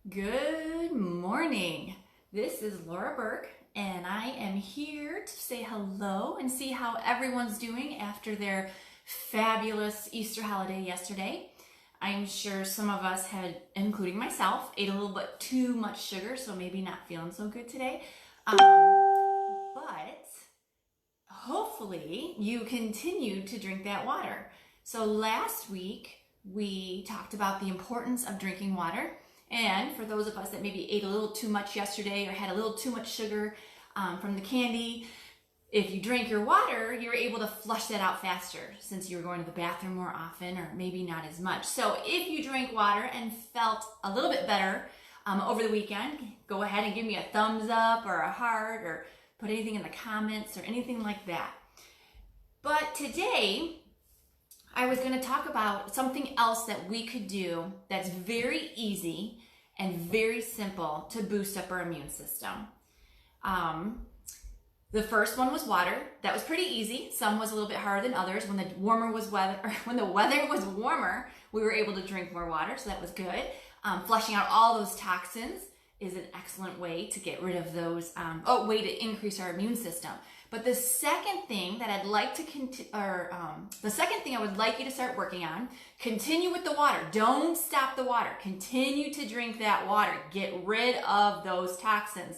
Good morning. This is Laura Burke, and I am here to say hello and see how everyone's doing after their fabulous Easter holiday yesterday. I'm sure some of us had, including myself, ate a little bit too much sugar, so maybe not feeling so good today. But hopefully you continued to drink that water. So last week we talked about the importance of drinking water. And for those of us that maybe ate a little too much yesterday or had a little too much sugar from the candy, if you drank your water, you're able to flush that out faster since you're going to the bathroom more often or maybe not as much. So if you drank water and felt a little bit better over the weekend, go ahead and give me a thumbs up or a heart or put anything in the comments or anything like that. But today, I was going to talk about something else that we could do that's very easy and very simple to boost up our immune system. The first one was water. That was pretty easy. Some was a little bit harder than others. When the weather was warmer, we were able to drink more water, so that was good. Flushing out all those toxins is an excellent way to get rid of those, way to increase our immune system. But the second thing that I'd like to the second thing I would like you to start working on, continue with the water. Don't stop the water. Continue to drink that water. Get rid of those toxins.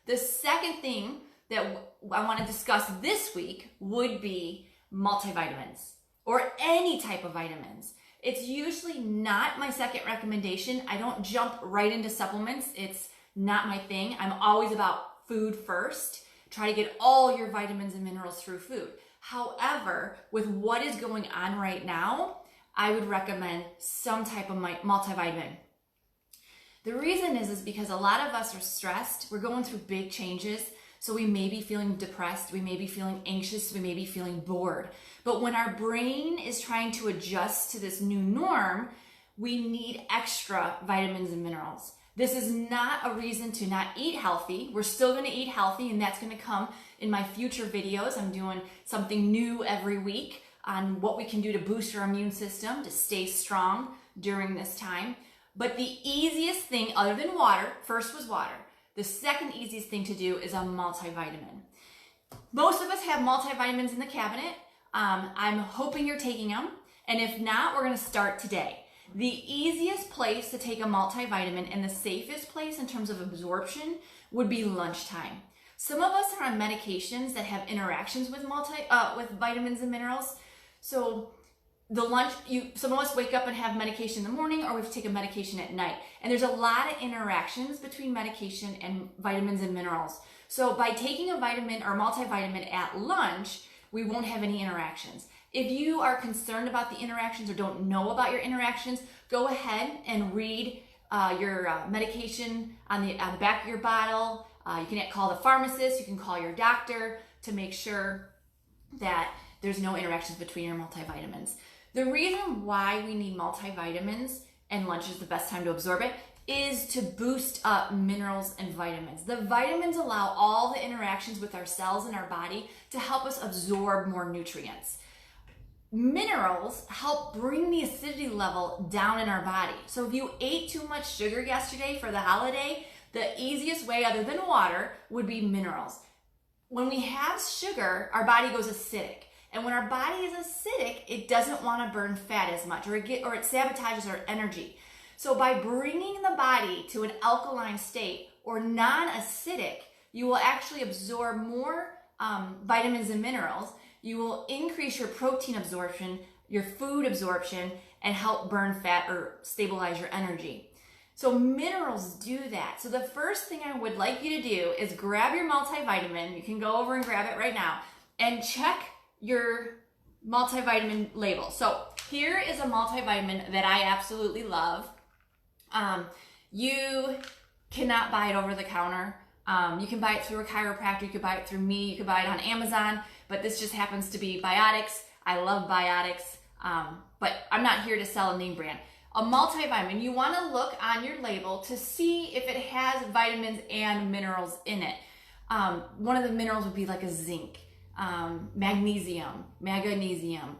The second thing that I want to discuss this week would be multivitamins or any type of vitamins. It's usually not my second recommendation. I don't jump right into supplements. It's not my thing. I'm always about food first. Try to get all your vitamins and minerals through food. However, with what is going on right now, I would recommend some type of multivitamin. The reason is because a lot of us are stressed. We're going through big changes. So we may be feeling depressed, we may be feeling anxious, we may be feeling bored. But when our brain is trying to adjust to this new norm, we need extra vitamins and minerals. This is not a reason to not eat healthy. We're still going to eat healthy, and that's going to come in my future videos. I'm doing something new every week on what we can do to boost our immune system to stay strong during this time. But the easiest thing other than water, first was water. The second easiest thing to do is a multivitamin. Most of us have multivitamins in the cabinet. I'm hoping you're taking them. And if not, we're going to start today. The easiest place to take a multivitamin and the safest place in terms of absorption would be lunchtime. Some of us are on medications that have interactions with with vitamins and minerals. So some of us wake up and have medication in the morning, or we have to take a medication at night. And there's a lot of interactions between medication and vitamins and minerals. So by taking a vitamin or multivitamin at lunch, we won't have any interactions. If you are concerned about the interactions or don't know about your interactions, go ahead and read your medication on the back of your bottle. You can call the pharmacist, you can call your doctor to make sure that there's no interactions between your multivitamins. The reason why we need multivitamins and lunch is the best time to absorb it is to boost up minerals and vitamins. The vitamins allow all the interactions with our cells in our body to help us absorb more nutrients. Minerals help bring the acidity level down in our body. So if you ate too much sugar yesterday for the holiday, the easiest way other than water would be minerals. When we have sugar, our body goes acidic. And when our body is acidic, it doesn't want to burn fat as much, or it sabotages our energy. So by bringing the body to an alkaline state or non-acidic, you will actually absorb more vitamins and minerals. You will increase your protein absorption, your food absorption, and help burn fat or stabilize your energy. So minerals do that. So the first thing I would like you to do is grab your multivitamin. You can go over and grab it right now and check your multivitamin label. So here is a multivitamin that I absolutely love. You cannot buy it over the counter. You can buy it through a chiropractor, you can buy it through me, you can buy it on Amazon, but this just happens to be Biotics. I love Biotics, but I'm not here to sell a name brand. A multivitamin, you want to look on your label to see if it has vitamins and minerals in it. One of the minerals would be like a zinc, magnesium,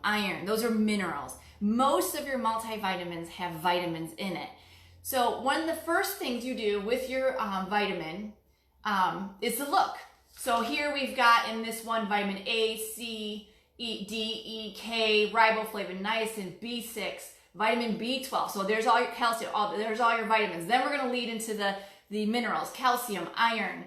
iron. Those are minerals. Most of your multivitamins have vitamins in it. So one of the first things you do with your vitamin is to look. So here we've got in this one vitamin A, C, D, E, K, riboflavin, niacin, B6, vitamin B12. So there's all your calcium, there's all your vitamins. Then we're going to lead into the minerals, calcium, iron,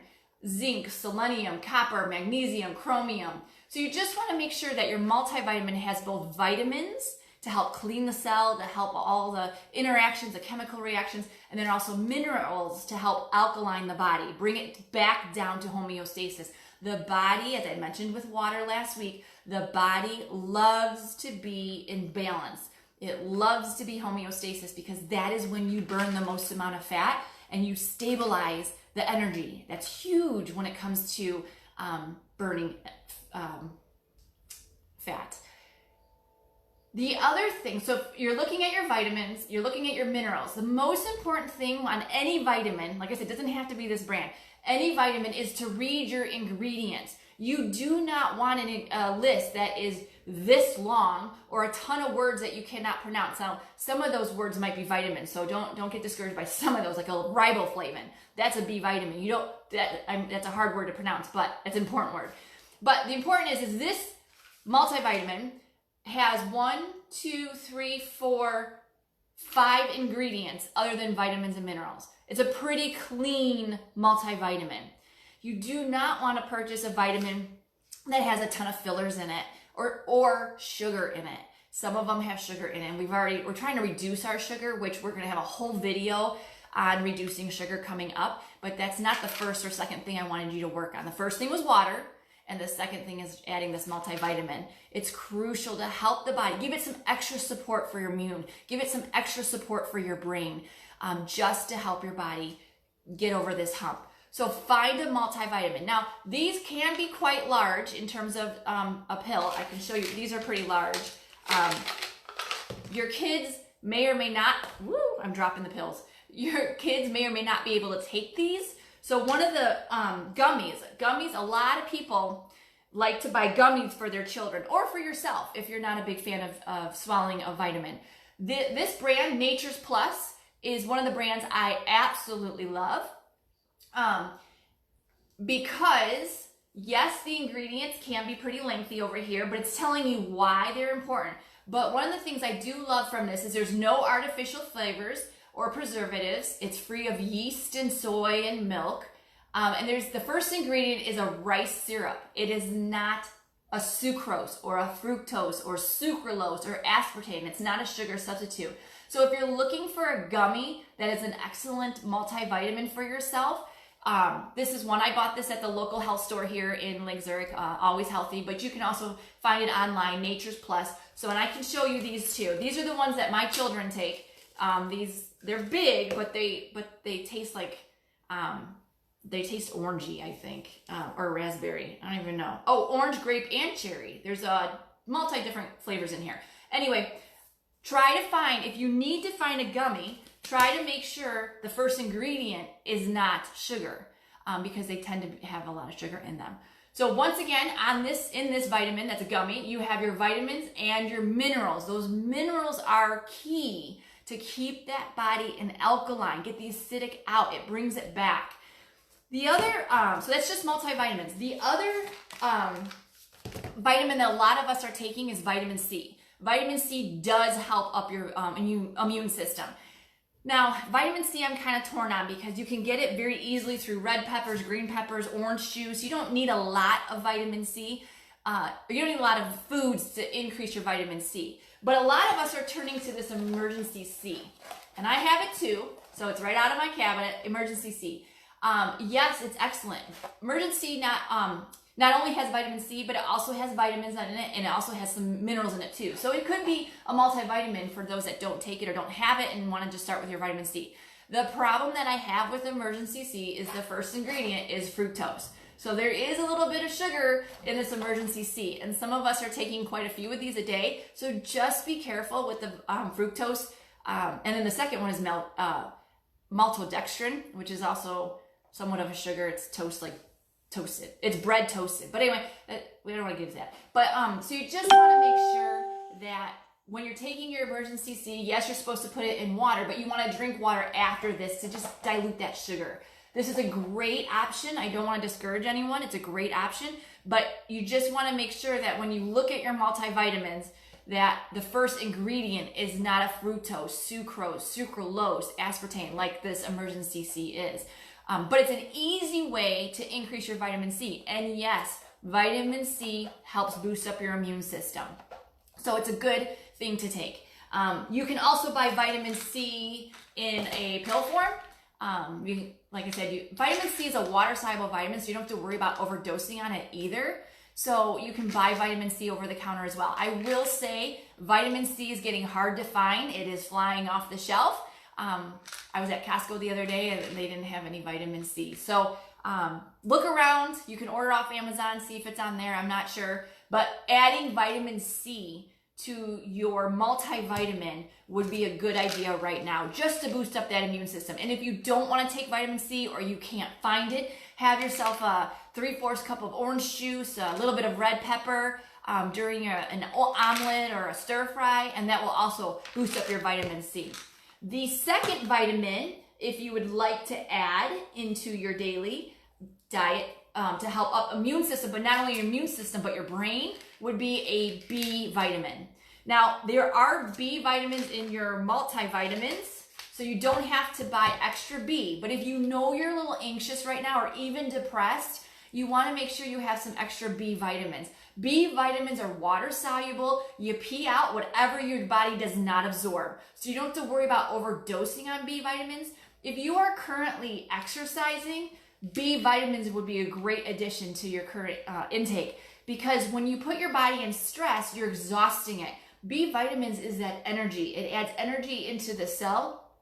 zinc, selenium, copper, magnesium, chromium. So you just want to make sure that your multivitamin has both vitamins to help clean the cell, to help all the interactions, the chemical reactions, and then also minerals to help alkaline the body, bring it back down to homeostasis. The body, as I mentioned with water last week, the body loves to be in balance. It loves to be homeostasis because that is when you burn the most amount of fat and you stabilize the energy. That's huge when it comes to burning fat. The other thing, so if you're looking at your vitamins, you're looking at your minerals. The most important thing on any vitamin, like I said, it doesn't have to be this brand, any vitamin is to read your ingredients. You do not want a list that is this long or a ton of words that you cannot pronounce. Now, some of those words might be vitamins, so don't get discouraged by some of those, like a riboflavin. That's a B vitamin. That's a hard word to pronounce, but it's an important word. But the important is this multivitamin has 1, 2, 3, 4, 5 ingredients other than vitamins and minerals. It's a pretty clean multivitamin. You do not want to purchase a vitamin that has a ton of fillers in it or sugar in it. Some of them have sugar in it. And we're trying to reduce our sugar, which we're going to have a whole video on reducing sugar coming up, but that's not the first or second thing I wanted you to work on. The first thing was water. And the second thing is adding this multivitamin. It's crucial to help the body. Give it some extra support for your immune. Give it some extra support for your brain, just to help your body get over this hump. So find a multivitamin. Now, these can be quite large in terms of a pill. I can show you. These are pretty large. Your kids may or may not, I'm dropping the pills. Your kids may or may not be able to take these. So one of the gummies, a lot of people like to buy gummies for their children or for yourself if you're not a big fan of swallowing a vitamin. This brand, Nature's Plus, is one of the brands I absolutely love because, yes, the ingredients can be pretty lengthy over here, but it's telling you why they're important. But one of the things I do love from this is there's no artificial flavors or preservatives. It's free of yeast and soy and milk. And the first ingredient is a rice syrup. It is not a sucrose or a fructose or sucralose or aspartame. It's not a sugar substitute. So if you're looking for a gummy that is an excellent multivitamin for yourself, this is one. I bought this at the local health store here in Lake Zurich, Always Healthy, but you can also find it online, Nature's Plus. So, and I can show you these too. These are the ones that my children take. They're big, but they taste like, they taste orangey, I think, or raspberry. I don't even know. Oh, orange, grape, and cherry. There's different flavors in here. Anyway, try to find, if you need to find a gummy, try to make sure the first ingredient is not sugar, because they tend to have a lot of sugar in them. So once again, in this vitamin, that's a gummy, you have your vitamins and your minerals. Those minerals are key to keep that body in alkaline, get the acidic out. It brings it back. The other, so that's just multivitamins. The other vitamin that a lot of us are taking is vitamin C. Vitamin C does help up your immune system. Now, vitamin C I'm kind of torn on because you can get it very easily through red peppers, green peppers, orange juice. You don't need a lot of vitamin C. You don't need a lot of foods to increase your vitamin C. But a lot of us are turning to this emergency C. And I have it too, so it's right out of my cabinet, emergency C. Yes, it's excellent. Emergency not only has vitamin C, but it also has vitamins in it, and it also has some minerals in it too. So it could be a multivitamin for those that don't take it or don't have it and want to just start with your vitamin C. The problem that I have with emergency C is the first ingredient is fructose. So there is a little bit of sugar in this emergency C, and some of us are taking quite a few of these a day. So just be careful with the fructose. And then the second one is maltodextrin, which is also somewhat of a sugar. It's toasted. It's bread toasted. But anyway, we don't want to give that. But so you just want to make sure that when you're taking your emergency C, yes, you're supposed to put it in water, but you want to drink water after this to just dilute that sugar. This is a great option. I don't want to discourage anyone. It's a great option, but you just want to make sure that when you look at your multivitamins, that the first ingredient is not a fructose, sucrose, sucralose, aspartame like this emergency C is. But it's an easy way to increase your vitamin C. And yes, vitamin C helps boost up your immune system. So it's a good thing to take. You can also buy vitamin C in a pill form. Like I said, vitamin C is a water-soluble vitamin, so you don't have to worry about overdosing on it either. So you can buy vitamin C over the counter as well. I will say vitamin C is getting hard to find. It is flying off the shelf. I was at Costco the other day and they didn't have any vitamin C. So look around. You can order off Amazon, see if it's on there. I'm not sure. But adding vitamin C to your multivitamin would be a good idea right now, just to boost up that immune system. And if you don't want to take vitamin C or you can't find it, have yourself a 3/4 cup of orange juice, a little bit of red pepper during an omelet or a stir fry, and that will also boost up your vitamin C. The second vitamin, if you would like to add into your daily diet to help up immune system, but not only your immune system, but your brain, would be a B vitamin. Now, there are B vitamins in your multivitamins, so you don't have to buy extra B. But if you know you're a little anxious right now or even depressed, you want to make sure you have some extra B vitamins. B vitamins are water soluble. You pee out whatever your body does not absorb. So you don't have to worry about overdosing on B vitamins. If you are currently exercising, B vitamins would be a great addition to your current intake, because when you put your body in stress, you're exhausting it. B vitamins is that energy. It adds energy into the cell,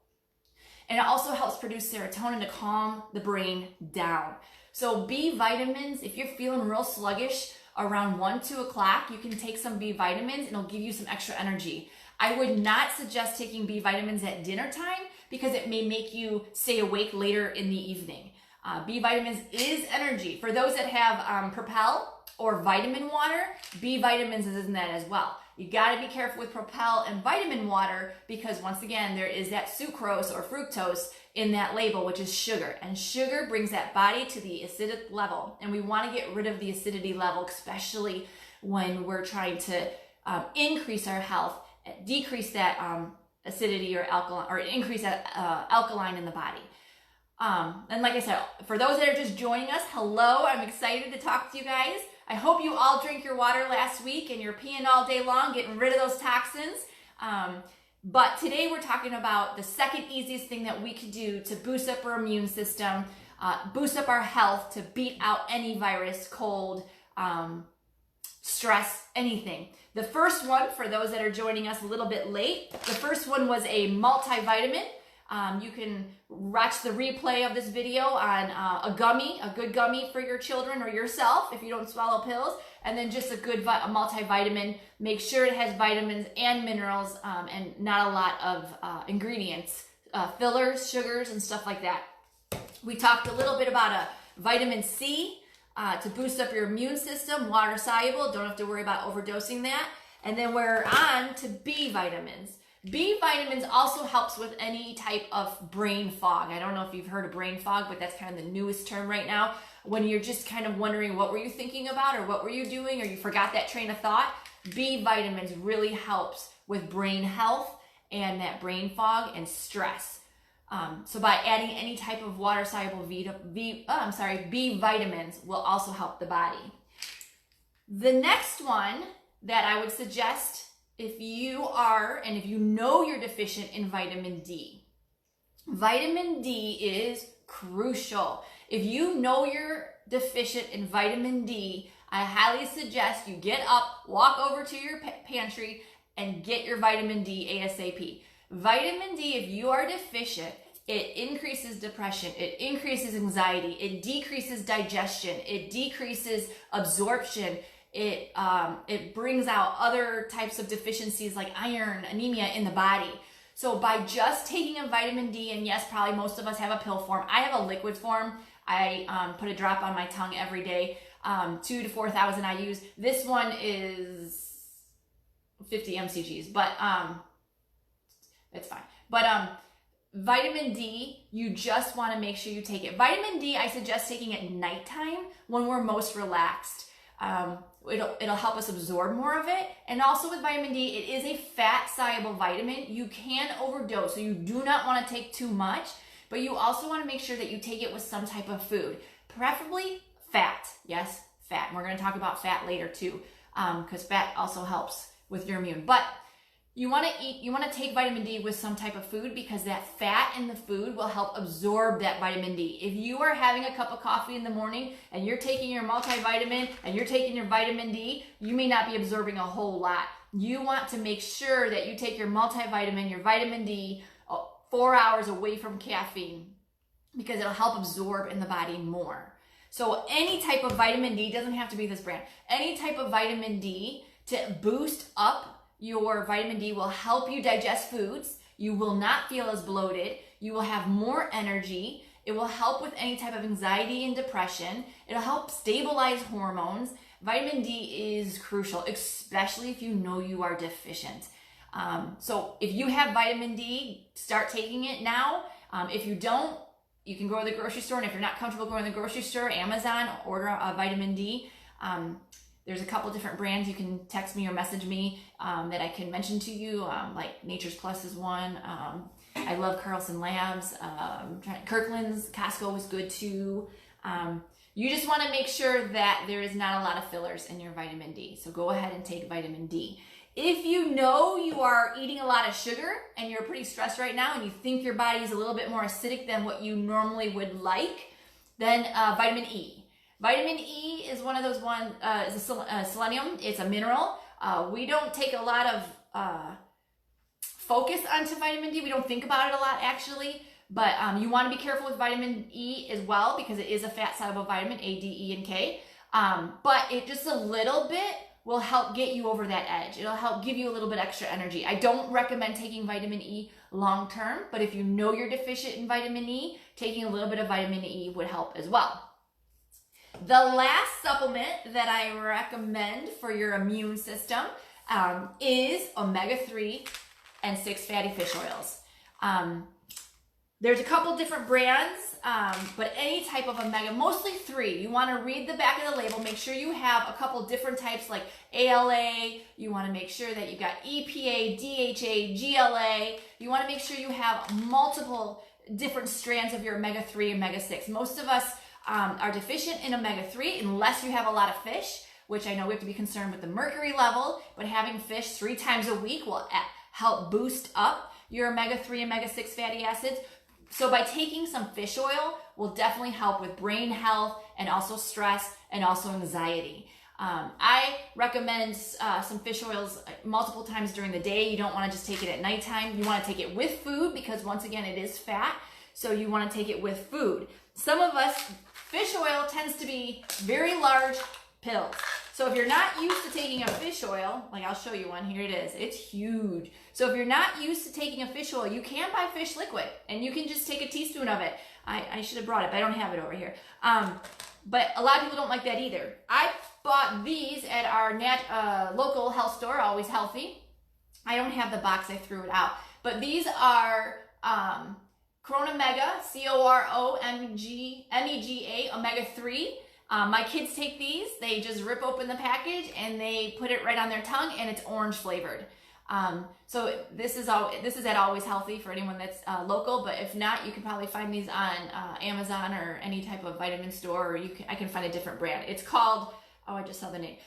and it also helps produce serotonin to calm the brain down. So B vitamins, if you're feeling real sluggish around 1, 2 o'clock, you can take some B vitamins and it'll give you some extra energy. I would not suggest taking B vitamins at dinner time because it may make you stay awake later in the evening. B vitamins is energy. For those that have Propel or vitamin water, B vitamins is in that as well. You got to be careful with Propel and vitamin water because once again, there is that sucrose or fructose in that label, which is sugar. And sugar brings that body to the acidic level. And we want to get rid of the acidity level, especially when we're trying to increase our health, decrease that acidity or alkaline, or increase that alkaline in the body. And like I said, for those that are just joining us, hello, I'm excited to talk to you guys. I hope you all drank your water last week and you're peeing all day long, getting rid of those toxins. But today we're talking about the second easiest thing that we could do to boost up our immune system, boost up our health, to beat out any virus, cold, stress, anything. The first one, for those that are joining us a little bit late, the first one was a multivitamin. You can watch the replay of this video on a gummy, a good gummy for your children or yourself if you don't swallow pills, and then just a good multivitamin. Make sure it has vitamins and minerals and not a lot of ingredients, fillers, sugars, and stuff like that. We talked a little bit about a vitamin C to boost up your immune system, water soluble, don't have to worry about overdosing that. And then we're on to B vitamins. B vitamins also helps with any type of brain fog. I don't know if you've heard of brain fog, but that's kind of the newest term right now. When you're just kind of wondering what were you thinking about or what were you doing or you forgot that train of thought, B vitamins really helps with brain health and that brain fog and stress. So by adding any type of water-soluble B vitamins will also help the body. The next one that I would suggest if you are, and if you know you're deficient in vitamin D. Vitamin D is crucial. If you know you're deficient in vitamin D, I highly suggest you get up, walk over to your pantry, and get your vitamin D ASAP. Vitamin D, if you are deficient, it increases depression, it increases anxiety, it decreases digestion, it decreases absorption, it brings out other types of deficiencies like iron, anemia in the body. So by just taking a vitamin D, and yes, probably most of us have a pill form. I have a liquid form. I put a drop on my tongue every day, 2,000 to 4,000 I use. This one is 50 mcgs, but it's fine. But vitamin D, you just want to make sure you take it. Vitamin D, I suggest taking at nighttime when we're most relaxed. It'll help us absorb more of it. And also with vitamin D, it is a fat soluble vitamin. You can overdose, so you do not want to take too much, but you also want to make sure that you take it with some type of food, preferably fat. Yes, fat. And we're going to talk about fat later too, because fat also helps with your immune. But you want to take vitamin D with some type of food, because that fat in the food will help absorb that vitamin D. If you are having a cup of coffee in the morning and you're taking your multivitamin and you're taking your vitamin D, you may not be absorbing a whole lot. You want to make sure that you take your multivitamin, your vitamin D, 4 hours away from caffeine, because it'll help absorb in the body more. So any type of vitamin D, doesn't have to be this brand, any type of vitamin D to boost up your vitamin D will help you digest foods. You will not feel as bloated. You will have more energy. It will help with any type of anxiety and depression. It'll help stabilize hormones. Vitamin D is crucial, especially if you know you are deficient. So if you have vitamin D, start taking it now. If you don't, you can go to the grocery store. And if you're not comfortable going to the grocery store, Amazon, order a vitamin D. There's a couple different brands. You can text me or message me that I can mention to you, like Nature's Plus is one. I love Carlson Labs. Kirkland's, Costco is good too. You just want to make sure that there is not a lot of fillers in your vitamin D. So go ahead and take vitamin D. If you know you are eating a lot of sugar and you're pretty stressed right now and you think your body is a little bit more acidic than what you normally would like, then vitamin E. Vitamin E is one of those is a selenium. It's a mineral. We don't take a lot of focus onto vitamin D. We don't think about it a lot, actually. But you want to be careful with vitamin E as well, because it is a fat-soluble vitamin, A, D, E, and K. But it just a little bit will help get you over that edge. It'll help give you a little bit extra energy. I don't recommend taking vitamin E long-term, but if you know you're deficient in vitamin E, taking a little bit of vitamin E would help as well. The last supplement that I recommend for your immune system is omega-3 and 6 fatty fish oils. There's a couple different brands, but any type of omega, mostly 3. You want to read the back of the label. Make sure you have a couple different types like ALA. You want to make sure that you've got EPA, DHA, GLA. You want to make sure you have multiple different strands of your omega-3 and omega-6. Most of us are deficient in omega-3 unless you have a lot of fish, which I know we have to be concerned with the mercury level, but having fish 3 times a week will help boost up your omega-3 and omega-6 fatty acids. So by taking some fish oil will definitely help with brain health and also stress and also anxiety. I recommend some fish oils multiple times during the day. You don't want to just take it at nighttime. You want to take it with food, because once again, it is fat. So you want to take it with food. Some of us, fish oil tends to be very large pills. So if you're not used to taking a fish oil, like I'll show you one, here it is, it's huge. So if you're not used to taking a fish oil, you can buy fish liquid and you can just take a teaspoon of it. I should have brought it, but I don't have it over here. But a lot of people don't like that either. I bought these at our local health store, Always Healthy. I don't have the box, I threw it out. But these are Coronamega, COROMEGA, omega-3. My kids take these, they just rip open the package and they put it right on their tongue, and it's orange flavored. So this is at Always Healthy for anyone that's local, but if not, you can probably find these on Amazon or any type of vitamin store, or I can find a different brand. It's called, I just saw the name,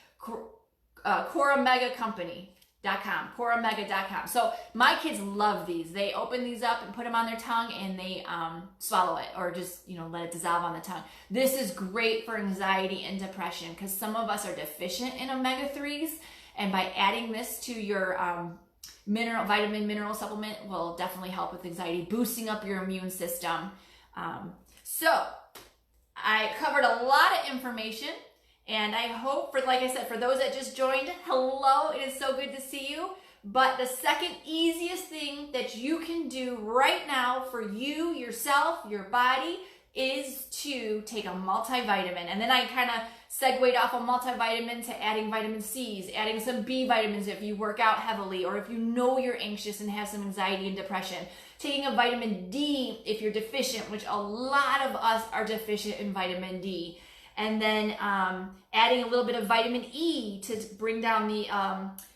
Coramega.com. So my kids love these. They open these up and put them on their tongue, and they swallow it, or just let it dissolve on the tongue. This is great for anxiety and depression, because some of us are deficient in omega-3s, and by adding this to your vitamin mineral supplement will definitely help with anxiety, boosting up your immune system. So I covered a lot of information. And I hope, like I said, for those that just joined, hello, it is so good to see you. But the second easiest thing that you can do right now for you, yourself, your body, is to take a multivitamin. And then I kind of segued off a multivitamin to adding vitamin C's, adding some B vitamins if you work out heavily, or if you know you're anxious and have some anxiety and depression. Taking a vitamin D if you're deficient, which a lot of us are deficient in vitamin D. And then adding a little bit of vitamin E to bring down the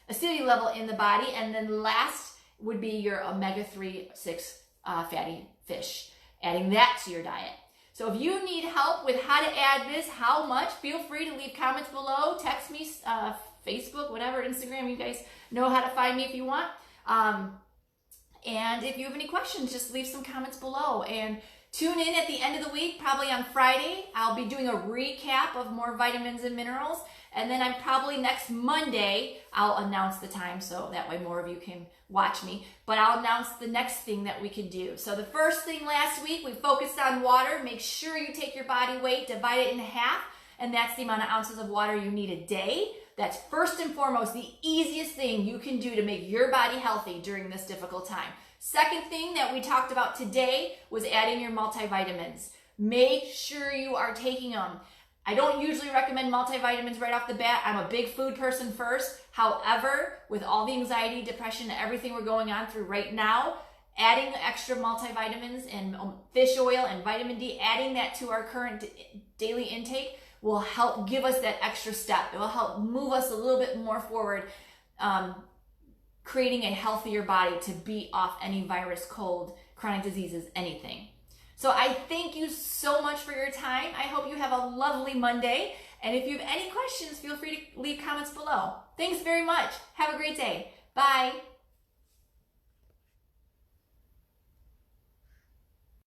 acidity level in the body. And then last would be your omega-3 6 fatty fish, adding that to your diet. So if you need help with how to add this, how much, feel free to leave comments below, text me, Facebook, whatever, Instagram, you guys know how to find me if you want. And if you have any questions, just leave some comments below. And tune in at the end of the week, probably on Friday. I'll be doing a recap of more vitamins and minerals. And then I'm probably next Monday, I'll announce the time so that way more of you can watch me. But I'll announce the next thing that we can do. So the first thing last week, we focused on water. Make sure you take your body weight, divide it in half, and that's the amount of ounces of water you need a day. That's first and foremost the easiest thing you can do to make your body healthy during this difficult time. Second thing that we talked about today was adding your multivitamins. Make sure you are taking them. I don't usually recommend multivitamins right off the bat. I'm a big food person first. However, with all the anxiety, depression, and everything we're going on through right now, adding extra multivitamins and fish oil and vitamin D, adding that to our current daily intake will help give us that extra step. It will help move us a little bit more forward, creating a healthier body to beat off any virus, cold, chronic diseases, anything. So I thank you so much for your time. I hope you have a lovely Monday. And if you have any questions, feel free to leave comments below. Thanks very much. Have a great day. Bye.